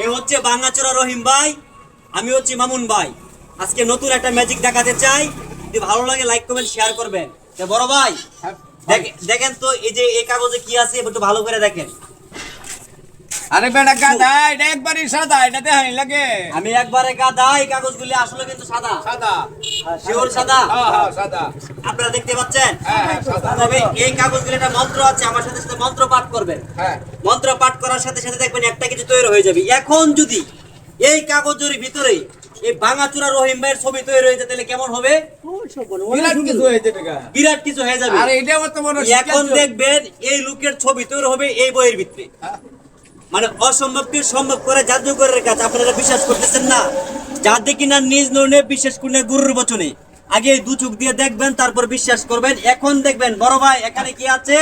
এ হচ্ছে ভাঙাচোরা রহিম ভাই, আমি হচ্ছি মামুন ভাই। আজকে নতুন একটা ম্যাজিক দেখাতে চাই। যদি ভালো লাগে লাইক কমেন্ট শেয়ার করবেন। তো বড় ভাই দেখেন তো, এই যে এই কাগজে কি আছে একটু ভালো করে দেখেন। আরে বেটা গাদা, এটা একবারই সাদা, এটা দেখাই লাগে। আমি একবারে গাদা, এই কাগজগুলি আসলে কিন্তু সাদা সাদা, শিওর সাদা। হ্যাঁ সাদা, আপনারা দেখতে পাচ্ছেন। হ্যাঁ সাদা। তবে এই কাগজগুলি একটা মন্ত্র আছে, আমার সাথে সাথে মন্ত্র পাঠ করবেন। হ্যাঁ মন্ত্র পাঠ করার সাথে সাথে দেখবেন একটা কিছু তৈরি হয়ে যাবে। এখন যদি এই কাগজের ভিতরে এই ভাঙাচোরা রহিম ভাইয়ের ছবি তৈরি হয়ে যায় তাহলে কেমন হবে? বিরাট কিছু হয়ে যাবে গা। বিরাট কিছু হয়ে যাবে। আরে এটা মত বড় এখন দেখবেন এই লোকের ছবি তৈরি হবে এই বইয়ের ভিতরে। মানে অসম্ভবকে সম্ভব করে জাদুকরের কাজ। আপনারা বিশ্বাস করতেছেন না? যাতে কিনা নিজ ননে বিশ্বাস করলে গুরুর বচনে আগে দু চোখ দিয়ে দেখবেন, তারপর বিশ্বাস করবেন। এখন দেখবেন বড় ভাই এখানে কি আছে?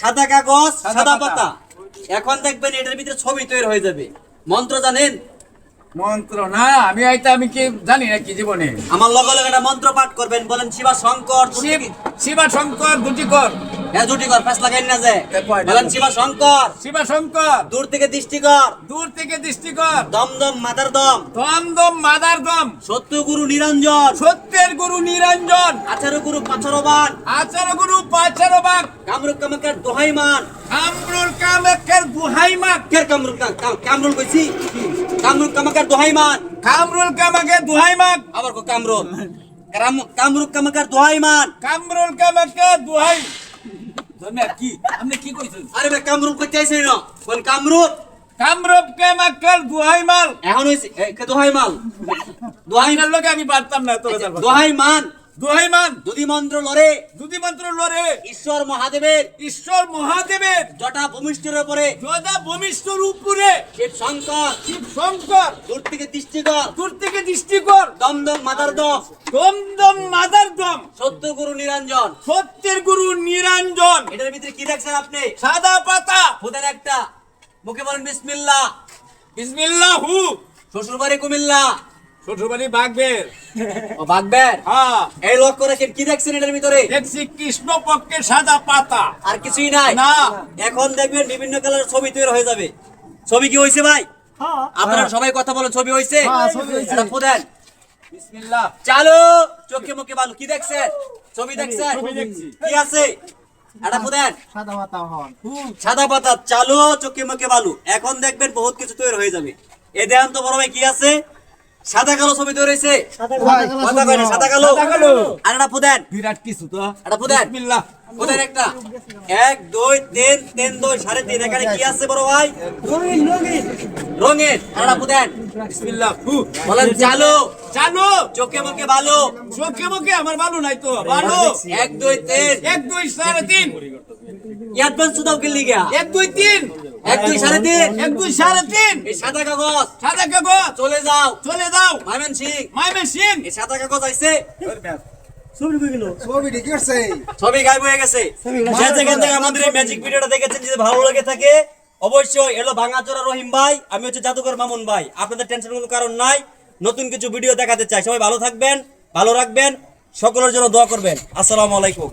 সাদা কাগজ, সাদা পাতা। এখন দেখবেন এটার ভিতরে ছবি তৈরি হয়ে যাবে। মন্ত্র জানেন? মন্ত্র না, আমি কি জানি না কি জীবনে। আমার লগে লগে একটা মন্ত্র পাঠ করবেন। বলেন শিবা শঙ্কর। শিবা শঙ্কর দুটিকর। হ্যাঁ জুটি কর, ফেস লাগাইন না যে। বলেন শিবা শঙ্কর। শিবা শঙ্কর। দূর থেকে দৃষ্টি কর। দূর থেকে দৃষ্টি কর। দম দম মাদার দম। দম দম মাদার দম। সত্য গুরু নিরঞ্জন। সত্যের গুরু নিরঞ্জন। আচার্য গুরু পাচরবান। আচার্য গুরু পাচারবাক। কামরুক কামাকার দোহাইমান। কামরুল কামাকের দুহাইমাক। কের কামরুক কামরুল কইছি? কামরুক কামাকার দোহাইমান। কামরুল কামাকের দুহাইমাক। আবার কো কামরুল। কামরুক কামাকার দোহাইমান। কামরুল কামাকের দুহাই। তুমি কি আপনি কি কইছেন? আরে ভাই কামরুল কইতে আইছে না? বল কামরুক। কামরুল কামাকের দুহাইমাল। এখন হইছে কে দোহাইমাল? দোহাইমাল লগে আমি পারতাম না তোর কথা। দোহাইমান। দুহাইমান। দুদি মন্ত্র লরে। দুদি মন্ত্র লরে। ঈশ্বর মহাদেবের। ঈশ্বর মহাদেবের। জটা ভূমিষ্ঠের উপরে। জটা ভূমিষ্ঠর উপরে। শিব শঙ্কর। শিব শঙ্কর। দূর থেকে দৃষ্টি কর। দূর থেকে দৃষ্টি কর। দম দম মাদার দম। দম দম মাদার দম। সত্য গুরু নিরঞ্জন। সত্যের গুরু নিরঞ্জন। এটার ভিতরে কি দেখছেন আপনি? সাদা পাতা। খুদের একটা মুখে বলেন বিসমিল্লাহ। বিসমিল্লাহু। শ্বশুর বাড়ি কুমিল্লা। শ্বশুরবাড়ি বাগবের। ও বাগবের। হ্যাঁ। এই লক্ষ্য রাখেন কি দেখছেন এটার ভিতরে? দেখছি কৃষ্ণ পক্ষের সাদা পাতা। আর কিছুই নাই। না। এখন দেখবেন বিভিন্ন কালারের ছবি তৈরি হয়ে যাবে। ছবি কি হয়েছে ভাই? আপনারা সবাই কথা বলেন, ছবি হয়েছে? এটা খুদেন। বিসমিল্লাহ। চালু। চোখে মুখে ভালো কি দেখছেন? ছবি দেখছেন? কি আছে? এটা খুদেন। সাদা পাতা। চালু। চোখে মুখে ভালো। এখন দেখবেন বহুত কিছু তৈরি হয়ে যাবে। এ দেন তো বড় ভাই কি আছে? সাদা কালো ছবি তৈরি হয়েছে। সাদা কালো। আর এটা ফুদেন। বিরাট কিছু তো। এটা ফুদেন। বিসমিল্লাহ। ফুদেন একটা। 1 2 3 3 2 3.5। এখানে কি আছে বড় ভাই? রঙিন। আর এটা ফুদেন। বিসমিল্লাহ। বলেন চালু। চালু। চোখে মুখে ভালো। চোখে মুখে আমার ভালো নাই তো। ভালো। 1 2 3 1 2 4 3। অ্যাডভান্স দাও কি লিগা? 1 2 3। 1 2 3.5। 1 2 4 3। এই সাদা কাগজ সাদা কাগজ। চলে যাও। চলে যাও। মাইমেন সিং। মাইমে সিং। এই সাদা কাগজ আইছে। ছবি ঠিক আছে। সবই গায়েব হয়ে গেছে। যে যেখান থেকে আমাদের এই ম্যাজিক ভিডিওটা দেখেছেন, যদি ভালো লাগে থাকে অবশ্যই এলো ভাঙাচোরা রহিম ভাই, আমি হচ্ছে জাদুকর মামুন ভাই। আপনাদের টেনশনের কোনো কারণ নাই। নতুন কিছু ভিডিও দেখাতে চাই। সবাই ভালো থাকবেন, ভালো রাখবেন, সকলের জন্য দোয়া করবেন। আসসালামু আলাইকুম।